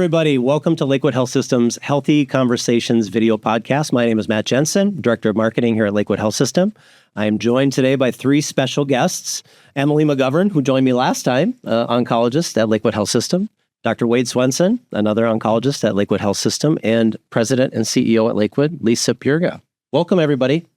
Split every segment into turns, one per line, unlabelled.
everybody. Welcome to Lakewood Health System's Healthy Conversations video podcast. My name is Matt Jensen, Director of Marketing here at Lakewood Health System. I am joined today by three special guests. Emily McGovern, who joined me last time, oncologist at Lakewood Health System. Dr. Wade Swenson, another oncologist at Lakewood Health System. And President and CEO at Lakewood, Lisa Bjerga. Welcome, everybody.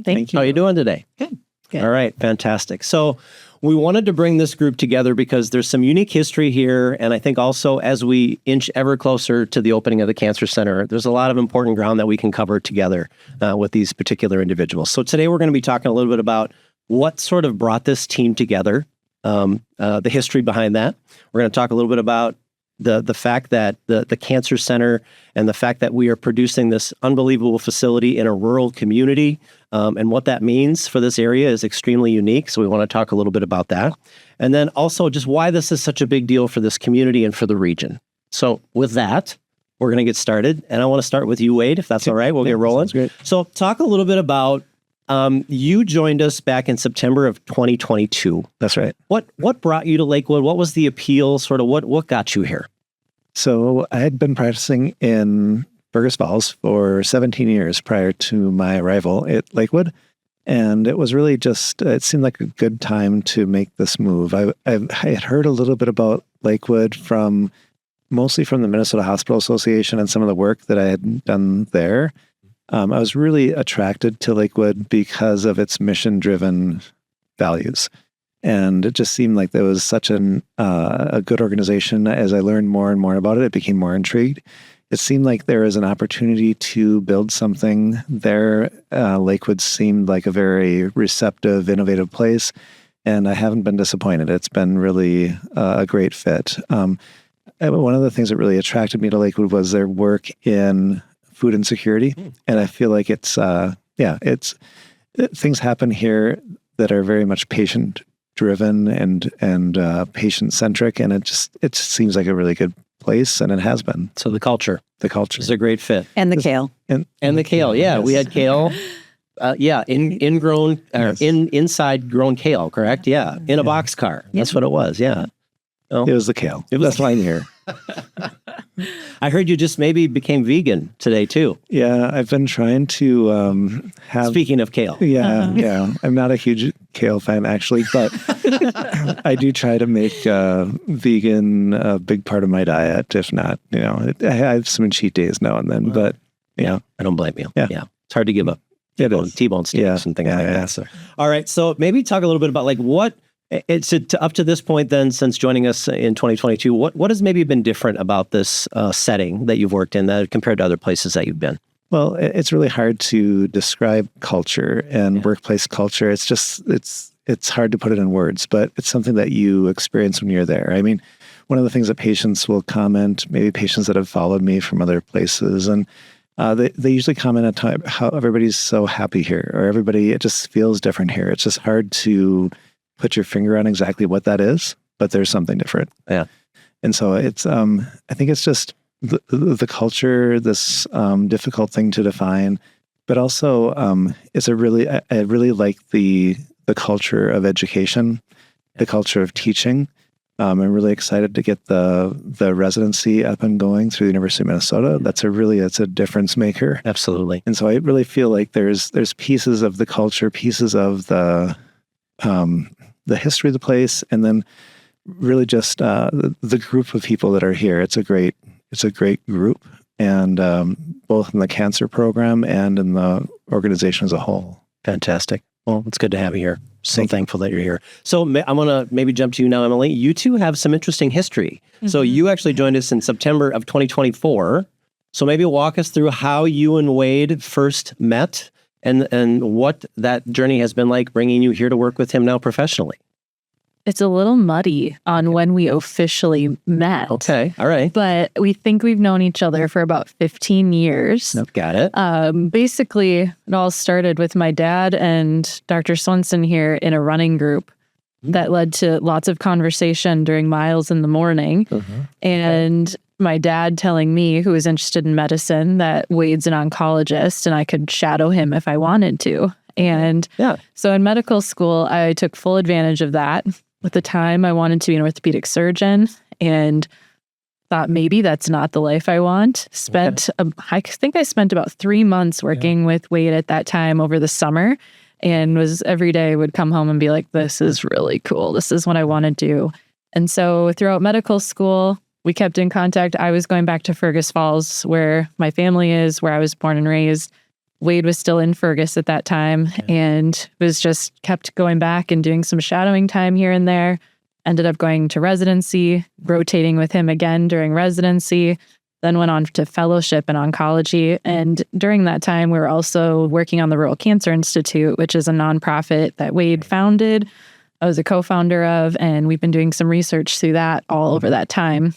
Thank you.
How are you doing today?
Good.
All right, fantastic. So we wanted to bring this group together because there's some unique history here. And I think also as we inch ever closer to the opening of the Cancer Center, there's a lot of important ground that we can cover together with these particular individuals. So today we're going to be talking a little bit about what sort of brought this team together, the history behind that. We're going to talk a little bit about the fact that the Cancer Center and the fact that we are producing this unbelievable facility in a rural community and what that means for this area is extremely unique. So we want to talk a little bit about that. And then also just why this is such a big deal for this community and for the region. So with that, we're going to get started. And I want to start with you, Wade, if that's all right. We'll get rolling.
Great.
So talk a little bit about, you joined us back in September of 2022.
That's right.
What brought you to Lakewood? What was the appeal? Sort of what got you here?
So I had been practicing in Burgess Falls for 17 years prior to my arrival at Lakewood. And it was really just, it seemed like a good time to make this move. I had heard a little bit about Lakewood mostly from the Minnesota Hospital Association and some of the work that I had done there. I was really attracted to Lakewood because of its mission-driven values. And it just seemed like there was such a good organization. As I learned more and more about it, I became more intrigued. It seemed like there was an opportunity to build something there. Lakewood seemed like a very receptive, innovative place, and I haven't been disappointed. It's been really a great fit. One of the things that really attracted me to Lakewood was their work in food insecurity, and I feel like it's things happen here that are very much patient-driven and patient-centric, and it just seems like a really good place, and it has been.
So the culture is a great fit.
And the kale.
And the kale, yeah.
Yes.
We had kale, inside grown kale, correct? Yeah, in a boxcar. That's what it was, yeah. Oh.
It was the kale. That's why I'm here.
I heard you just maybe became vegan today, too.
Yeah, I've been trying to have...
Speaking of kale.
Yeah. I'm not a huge kale fan, actually, but I do try to make vegan a big part of my diet. If not, I have some cheat days now and then, but,
I don't blame you. Yeah. It's hard to give up T-bone steaks and things like that. So. All right, so maybe talk a little bit about what... It's up to this point then, since joining us in 2022, what has maybe been different about this setting that you've worked in that compared to other places that you've been?
Well, it's really hard to describe culture and workplace culture. It's just, it's hard to put it in words, but it's something that you experience when you're there. I mean, one of the things that patients will comment, maybe patients that have followed me from other places, and they usually comment on how everybody's so happy here, or it just feels different here. It's just hard to put your finger on exactly what that is, but there's something different.
Yeah.
And so it's, I think it's just the culture, this difficult thing to define, but also I really like the culture of education, the culture of teaching. I'm really excited to get the residency up and going through the University of Minnesota. It's a difference maker.
Absolutely.
And so I really feel like there's pieces of the culture, pieces of the history of the place, and then really just the group of people that are here. It's a great group, and both in the cancer program and in the organization as a whole.
Fantastic. Well, it's good to have you here. So thankful that you're here. So I'm going to maybe jump to you now, Emily. You two have some interesting history. Mm-hmm. So you actually joined us in September of 2024. So maybe walk us through how you and Wade first met and what that journey has been like bringing you here to work with him now professionally.
It's a little muddy on when we officially met.
Okay, all right.
But we think we've known each other for about 15 years.
Got it.
Basically, it all started with my dad and Dr. Swenson here in a running group that led to lots of conversation during miles in the morning. Mm-hmm. And my dad telling me, who was interested in medicine, that Wade's an oncologist and I could shadow him if I wanted to. And so in medical school, I took full advantage of that. At the time, I wanted to be an orthopedic surgeon, and thought maybe that's not the life I want. I think I spent about 3 months working with Wade at that time over the summer, and was every day would come home and be like, this is really cool. This is what I want to do. And so throughout medical school, we kept in contact. I was going back to Fergus Falls, where my family is, where I was born and raised. Wade was still in Fergus at that time, and was just kept going back and doing some shadowing time here and there. Ended up going to residency, rotating with him again during residency, then went on to fellowship in oncology. And during that time, we were also working on the Rural Cancer Institute, which is a nonprofit that Wade founded. I was a co-founder of, and we've been doing some research through that all over that time.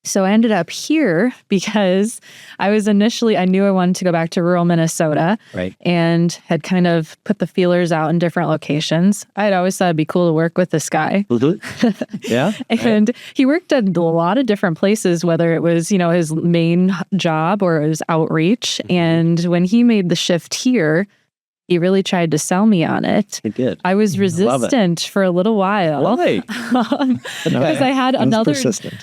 So I ended up here because I knew I wanted to go back to rural Minnesota, and had kind of put the feelers out in different locations. I had always thought it'd be cool to work with this guy.
Yeah.
And he worked at a lot of different places, whether it was, his main job or his outreach. And when he made the shift here, he really tried to sell me on it.
He did.
I was resistant for a little while.
Really?
Because I had another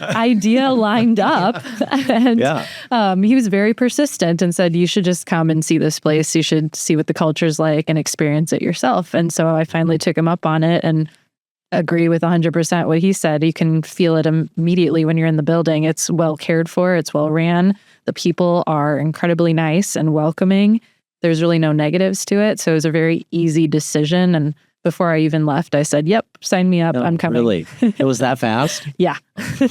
idea lined up. And he was very persistent and said, you should just come and see this place. You should see what the culture's like and experience it yourself. And so I finally took him up on it and agree with 100% what he said. You can feel it immediately when you're in the building. It's well cared for. It's well ran. The people are incredibly nice and welcoming. There's really no negatives to it. So it was a very easy decision. And before I even left, I said, yep, sign me up. I'm coming.
Really? It was that fast?
Yeah.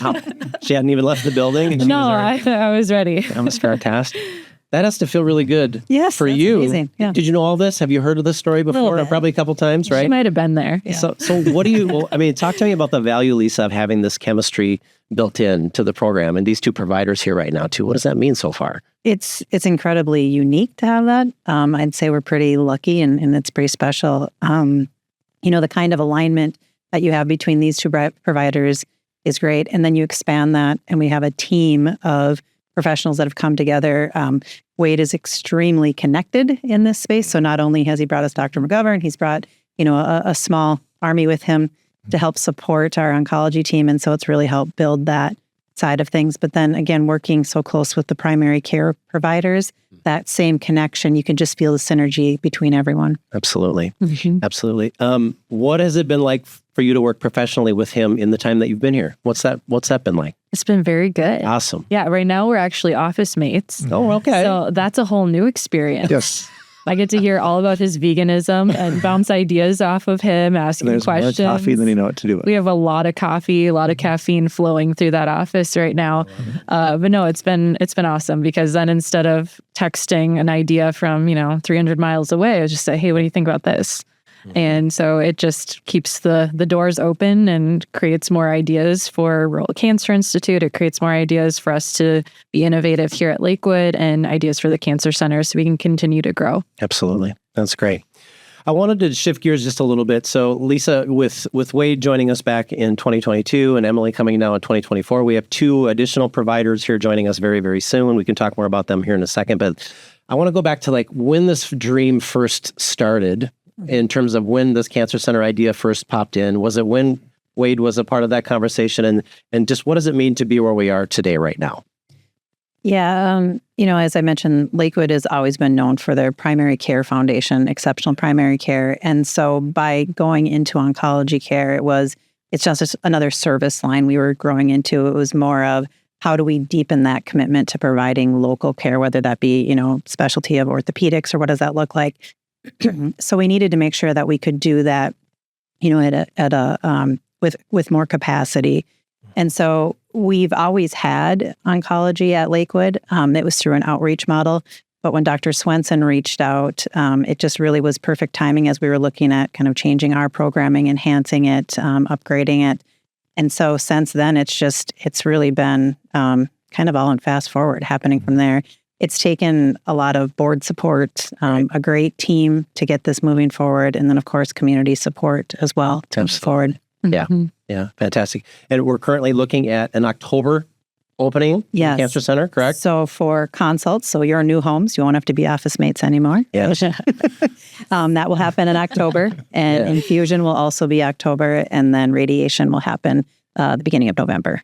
Wow. She hadn't even left the building? And
I was ready.
That was fantastic. That has to feel really good for you.
Amazing. Yeah.
Did you know all this? Have you heard of this story before? Probably a couple times, right?
She might have been there.
Yeah.
So what do you, talk to me about the value, Lisa, of having this chemistry built in to the program and these two providers here right now too. What does that mean so far?
It's incredibly unique to have that. I'd say we're pretty lucky and it's pretty special. The kind of alignment that you have between these two providers is great. And then you expand that and we have a team of professionals that have come together. Wade is extremely connected in this space. So not only has he brought us Dr. McGovern, he's brought, a small army with him to help support our oncology team. And so it's really helped build that side of things. But then again, working so close with the primary care providers, that same connection, you can just feel the synergy between everyone.
Absolutely.
Mm-hmm.
Absolutely. What has it been like for you to work professionally with him in the time that you've been here? What's that been like?
It's been very good.
Awesome.
Yeah, right now we're actually office mates.
Oh, okay.
So that's a whole new experience.
Yes.
I get to hear all about his veganism and bounce ideas off of him, asking
There's
questions.
more coffee than you know what to do with.
We have a lot of coffee, a lot of caffeine flowing through that office right now. But no, it's been awesome because then instead of texting an idea from 300 miles away, I just say, hey, what do you think about this? And so it just keeps the doors open and creates more ideas for Rural Cancer Institute. It creates more ideas for us to be innovative here at Lakewood and ideas for the Cancer Center so we can continue to grow.
Absolutely. That's great. I wanted to shift gears just a little bit. So Lisa, with Wade joining us back in 2022 and Emily coming now in 2024, we have two additional providers here joining us very, very soon. We can talk more about them here in a second. But I want to go back to when this dream first started. In terms of when this Cancer Center idea first popped in, was it when Wade was a part of that conversation? And just what does it mean to be where we are today right now?
Yeah, as I mentioned, Lakewood has always been known for their primary care foundation, exceptional primary care. And so by going into oncology care, it's just another service line we were growing into. It was more of how do we deepen that commitment to providing local care, whether that be, specialty of orthopedics or what does that look like? So we needed to make sure that we could do that, with more capacity. And so we've always had oncology at Lakewood. It was through an outreach model. But when Dr. Swenson reached out, it just really was perfect timing as we were looking at kind of changing our programming, enhancing it, upgrading it. And so since then, it's really been kind of all in fast forward happening from there. It's taken a lot of board support, a great team to get this moving forward, and then, of course, community support as well to move forward.
Yeah, yeah, fantastic. And we're currently looking at an October opening
Yes.
in the Cancer Center, correct?
So for consults, so your new homes, you won't have to be office mates anymore.
Yes.
That will happen in October, and infusion will also be October, and then radiation will happen the beginning of November.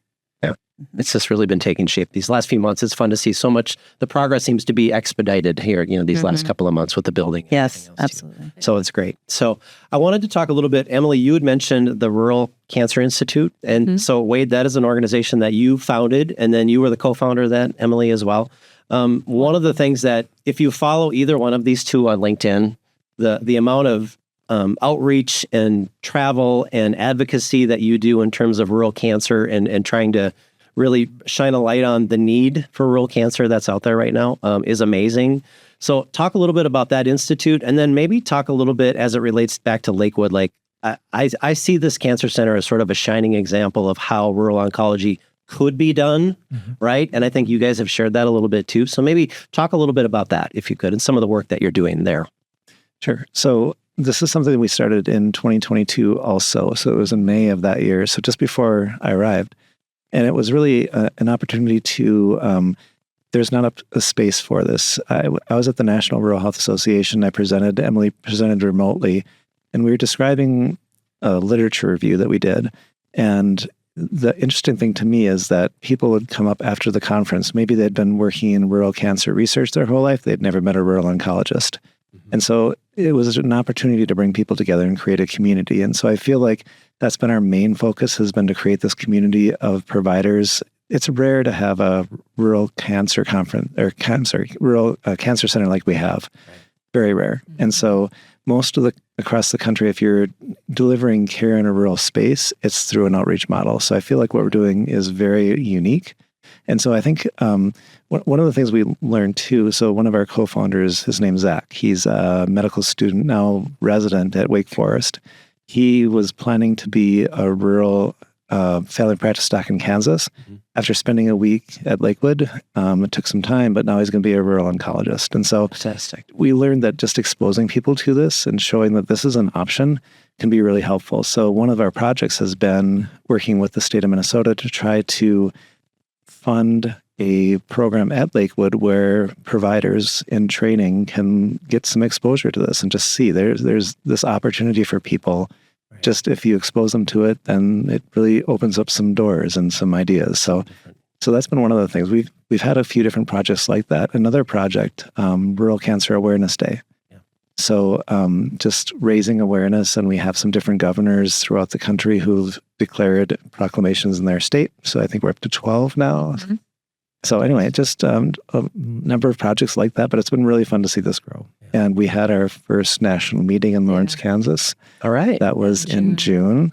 It's just really been taking shape these last few months. It's fun to see so much. The progress seems to be expedited here, these last couple of months with the building.
Yes, absolutely.
So it's great. So I wanted to talk a little bit. Emily, you had mentioned the Rural Cancer Institute. And so Wade, that is an organization that you founded, and then you were the co-founder of that, Emily, as well. One of the things that, if you follow either one of these two on LinkedIn, the amount of outreach and travel and advocacy that you do in terms of rural cancer and trying to really shine a light on the need for rural cancer that's out there right now is amazing. So talk a little bit about that institute, and then maybe talk a little bit as it relates back to Lakewood. Like I see this cancer center as sort of a shining example of how rural oncology could be done, right? And I think you guys have shared that a little bit too. So maybe talk a little bit about that, if you could, and some of the work that you're doing there.
Sure. So this is something we started in 2022 also. So it was in May of that year, so just before I arrived. And it was really an opportunity to, there's not a space for this. I was at the National Rural Health Association. Emily presented remotely, and we were describing a literature review that we did. And the interesting thing to me is that people would come up after the conference. Maybe they'd been working in rural cancer research their whole life. They'd never met a rural oncologist. And so it was an opportunity to bring people together and create a community. And so I feel like that's been our main focus, has been to create this community of providers. It's rare to have a rural cancer conference rural cancer center like we have. Very rare. And so most of across the country, if you're delivering care in a rural space, it's through an outreach model. So I feel like what we're doing is very unique. And so I think one of the things we learned too, so one of our co-founders, his name's Zach, he's a medical student, now resident at Wake Forest. He was planning to be a rural family practice doc in Kansas. After spending a week at Lakewood, it took some time, but now he's going to be a rural oncologist. And so we learned that just exposing people to this and showing that this is an option can be really helpful. So one of our projects has been working with the state of Minnesota to try to fund a program at Lakewood where providers in training can get some exposure to this and just see there's this opportunity for people. Right. Just if you expose them to it, then it really opens up some doors and some ideas. So that's been one of the things. We've had a few different projects like that. Another project, Rural Cancer Awareness Day. Yeah. So just raising awareness, and we have some different governors throughout the country who've declared proclamations in their state. So I think we're up to 12 now. So anyway, just a number of projects like that, but it's been really fun to see this grow. Yeah. And we had our first national meeting in Lawrence, Kansas. All right. That was in June.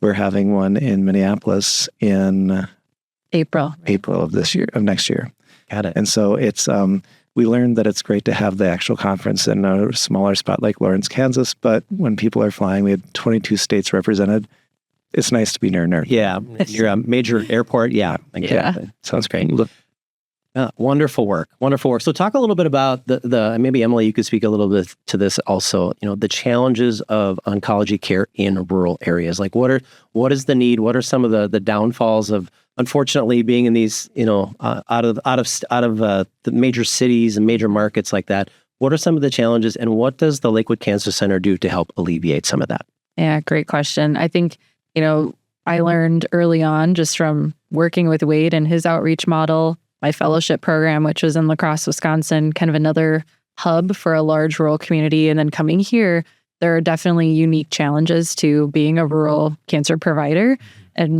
We're having one in Minneapolis in April of next year. Got it. And so it's, we learned that it's great to have the actual conference in a smaller spot like Lawrence, Kansas, but when people are flying, we had 22 states represented. It's nice to be near NERD. Yeah. You're a major airport. Yeah. Exactly. Sounds great. Wonderful work. So talk a little bit about the maybe Emily, you could speak a little bit to this also, the challenges of oncology care in rural areas. Like what is the need? What are some of the downfalls of, unfortunately, being in these, out of the major cities and major markets like that? What are some of the challenges, and what does the Lakewood Cancer Center do to help alleviate some of that? Yeah, great question. I think, I learned early on just from working with Wade and his outreach model, my fellowship program, which was in La Crosse, Wisconsin, kind of another hub for a large rural community. And then coming here, there are definitely unique challenges to being a rural cancer provider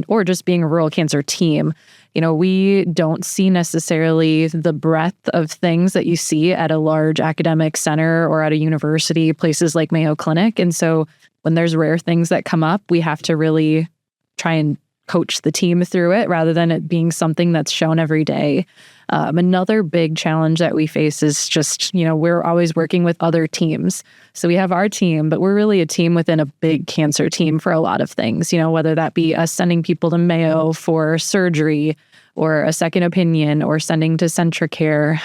or just being a rural cancer team. We don't see necessarily the breadth of things that you see at a large academic center or at a university, places like Mayo Clinic. And so when there's rare things that come up, we have to really try and coach the team through it rather than it being something that's shown every day. Another big challenge that we face is just, we're always working with other teams. So we have our team, but we're really a team within a big cancer team for a lot of things, whether that be us sending people to Mayo for surgery or a second opinion, or sending to Centricare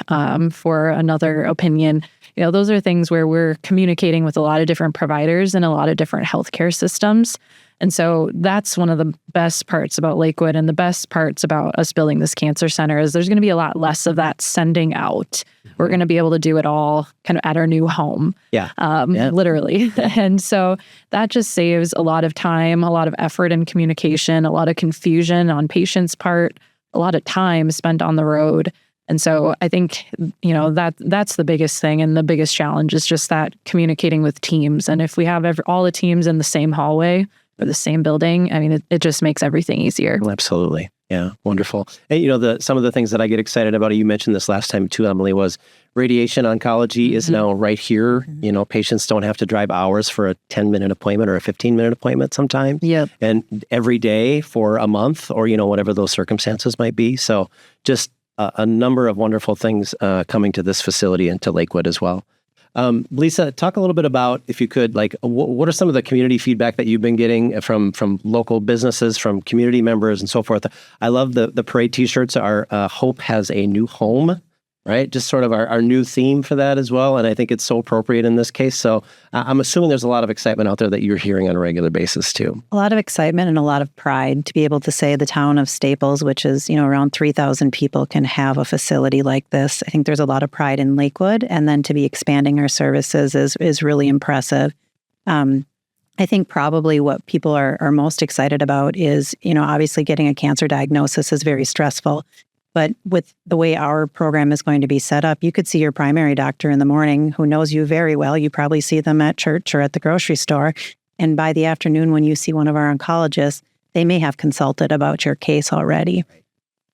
for another opinion. Those are things where we're communicating with a lot of different providers and a lot of different healthcare systems.
And so that's one of the best parts about Lakewood, and the best parts about us building this cancer center is there's going to be a lot less of that sending out. We're going to be able to do it all kind of at our new home. Literally. And so that just saves a lot of time, a lot of effort and communication, a lot of confusion on patients' part, a lot of time spent on the road. And so I think, that's the biggest thing, and the biggest challenge is just that communicating with teams. And if we have all the teams in the same hallway or the same building, I mean, it just makes everything easier.
Absolutely. Yeah. Wonderful. And some of the things that I get excited about, you mentioned this last time too, Emily, was radiation oncology is now right here. Patients don't have to drive hours for a 10-minute appointment or a 15-minute appointment sometimes.
Yep.
And every day for a month or, whatever those circumstances might be. So just a number of wonderful things coming to this facility and to Lakewood as well. Lisa, talk a little bit about, if you could, what are some of the community feedback that you've been getting from local businesses, from community members and so forth? I love the parade t-shirts. Our Hope has a new home, right? Just sort of our new theme for that as well. And I think it's so appropriate in this case. So I'm assuming there's a lot of excitement out there that you're hearing on a regular basis too.
A lot of excitement and a lot of pride to be able to say the town of Staples, which is, around 3,000 people, can have a facility like this. I think there's a lot of pride in Lakewood, and then to be expanding our services is really impressive. I think probably what people are most excited about is, obviously getting a cancer diagnosis is very stressful. But with the way our program is going to be set up, you could see your primary doctor in the morning who knows you very well. You probably see them at church or at the grocery store. And by the afternoon, when you see one of our oncologists, they may have consulted about your case already.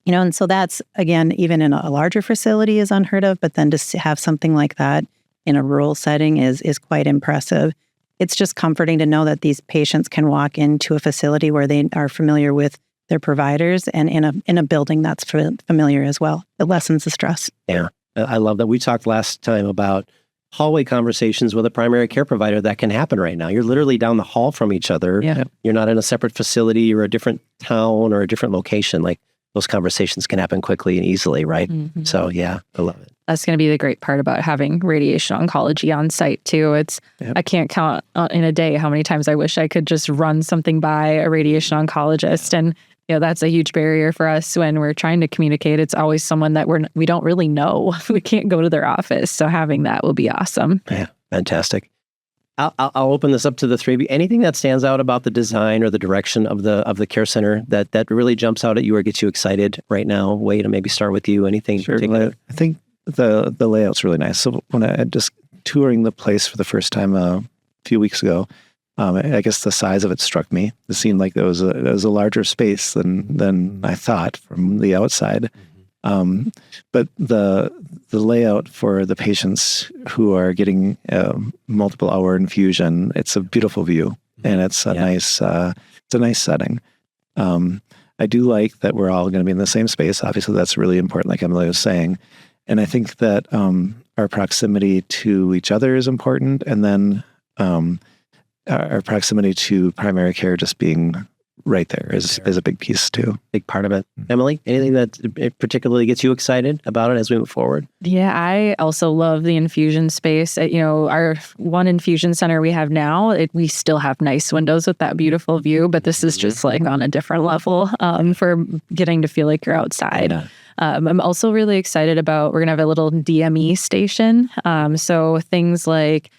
And so that's, again, even in a larger facility is unheard of. But then to have something like that in a rural setting is quite impressive. It's just comforting to know that these patients can walk into a facility where they are familiar with their providers and in a building that's familiar as well. It lessens the stress.
Yeah, I love that. We talked last time about hallway conversations with a primary care provider that can happen right now. You're literally down the hall from each other.
Yeah.
You're not in a separate facility or a different town or a different location. Those conversations can happen quickly and easily, right? Mm-hmm. So yeah, I love it.
That's going to be the great part about having radiation oncology on site too. I can't count in a day how many times I wish I could just run something by a radiation oncologist. And that's a huge barrier for us when we're trying to communicate. It's always someone that we don't really know. We can't go to their office. So having that will be awesome.
Yeah, fantastic. I'll open this up to the three of you. Anything that stands out about the design or the direction of the care center that really jumps out at you or gets you excited right now? Wade, to maybe start with you. Anything particular?
I think the layout's really nice. So when I just touring the place for the first time a few weeks ago, I guess the size of it struck me. It seemed like there was a larger space than I thought from the outside. But the layout for the patients who are getting multiple hour infusion, it's a beautiful view, and it's a nice setting. I do like that we're all going to be in the same space. Obviously, that's really important, like Emily was saying. And I think that our proximity to each other is important, and then our proximity to primary care just being right there is a big piece too.
Big part of it. Emily, anything that particularly gets you excited about it as we move forward?
Yeah, I also love the infusion space. Our one infusion center we have now, we still have nice windows with that beautiful view, but this is just on a different level for getting to feel like you're outside. Yeah. I'm also really excited about, we're going to have a little DME station. So things like,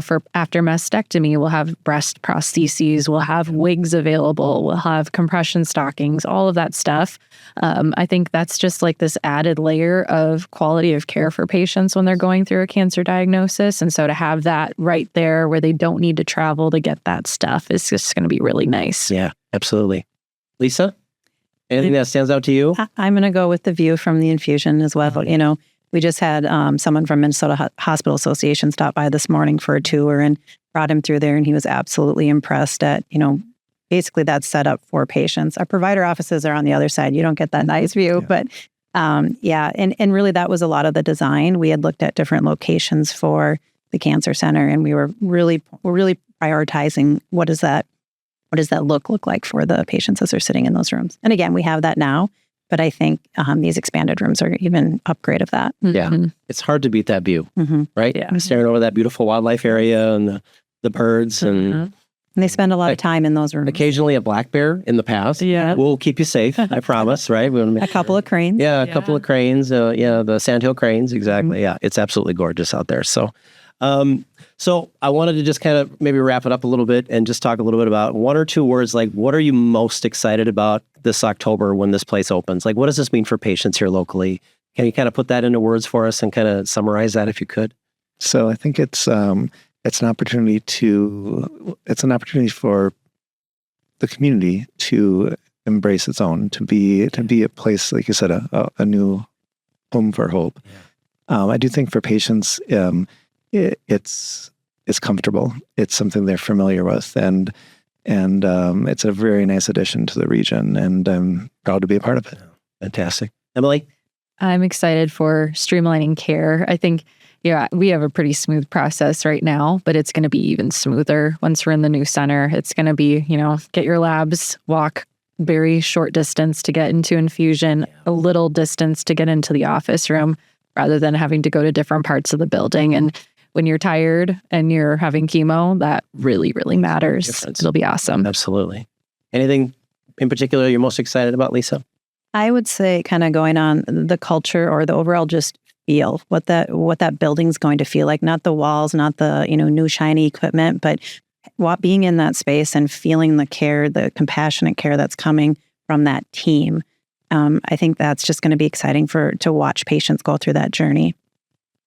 for after mastectomy, we'll have breast prostheses, we'll have wigs available, we'll have compression stockings, all of that stuff. I think that's just this added layer of quality of care for patients when they're going through a cancer diagnosis. And so to have that right there where they don't need to travel to get that stuff is just going to be really nice.
Yeah, absolutely. Lisa, anything that stands out to you?
I'm going to go with the view from the infusion as well. We just had someone from Minnesota Hospital Association stop by this morning for a tour and brought him through there, and he was absolutely impressed at, basically that's set up for patients. Our provider offices are on the other side. You don't get that nice view, but and really that was a lot of the design. We had looked at different locations for the cancer center, and we're really prioritizing what does that look like for the patients as they're sitting in those rooms. And again, we have that now. But I think these expanded rooms are even upgrade of that.
Yeah. It's hard to beat that view, right? Yeah. Staring over that beautiful wildlife area and the birds and
And they spend a lot of time in those rooms.
Occasionally a black bear in the past.
Yeah.
We'll keep you safe, I promise, right? We want to make
A couple of cranes.
Yeah, a couple of cranes. The sandhill cranes, exactly.
Mm-hmm.
Yeah, it's absolutely gorgeous out there. So, so I wanted to just kind of maybe wrap it up a little bit and just talk a little bit about one or two words. Like, what are you most excited about this October when this place opens? Like, what does this mean for patients here locally? Can you kind of put that into words for us and kind of summarize that if you could?
So I think it's an opportunity for the community to embrace its own, to be a place, like you said, a new home for hope.
Yeah.
I do think for patients, it's comfortable. It's something they're familiar with, and it's a very nice addition to the region, and I'm proud to be a part of it.
Fantastic. Emily?
I'm excited for streamlining care. I think, we have a pretty smooth process right now, but it's going to be even smoother once we're in the new center. It's going to be, get your labs, walk very short distance to get into infusion, a little distance to get into the office room, rather than having to go to different parts of the building. And when you're tired and you're having chemo, that really, really matters. It'll be awesome.
Absolutely. Anything in particular you're most excited about, Lisa?
I would say kind of going on the culture or the overall just feel, what that building's going to feel like, not the walls, not the, new shiny equipment, but being in that space and feeling the care, the compassionate care that's coming from that team. I think that's just going to be exciting to watch patients go through that journey.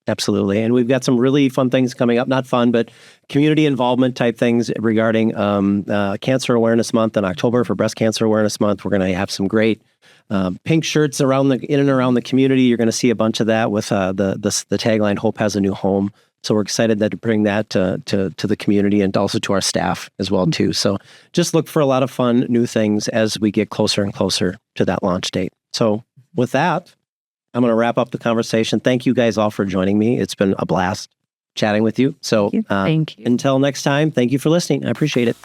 Absolutely. And we've got some really fun things coming up, not fun, but community involvement type things regarding Cancer Awareness Month in October for Breast Cancer Awareness Month. We're going to have some great pink shirts in and around the community. You're going to see a bunch of that with the tagline, Hope Has a New Home. So we're excited to bring that to the community and also to our staff as well, too. So just look for a lot of fun new things as we get closer and closer to that launch date. So with that, I'm going to wrap up the conversation. Thank you guys all for joining me. It's been a blast chatting with you. So
Thank you.
Until next time, thank you for listening. I appreciate it.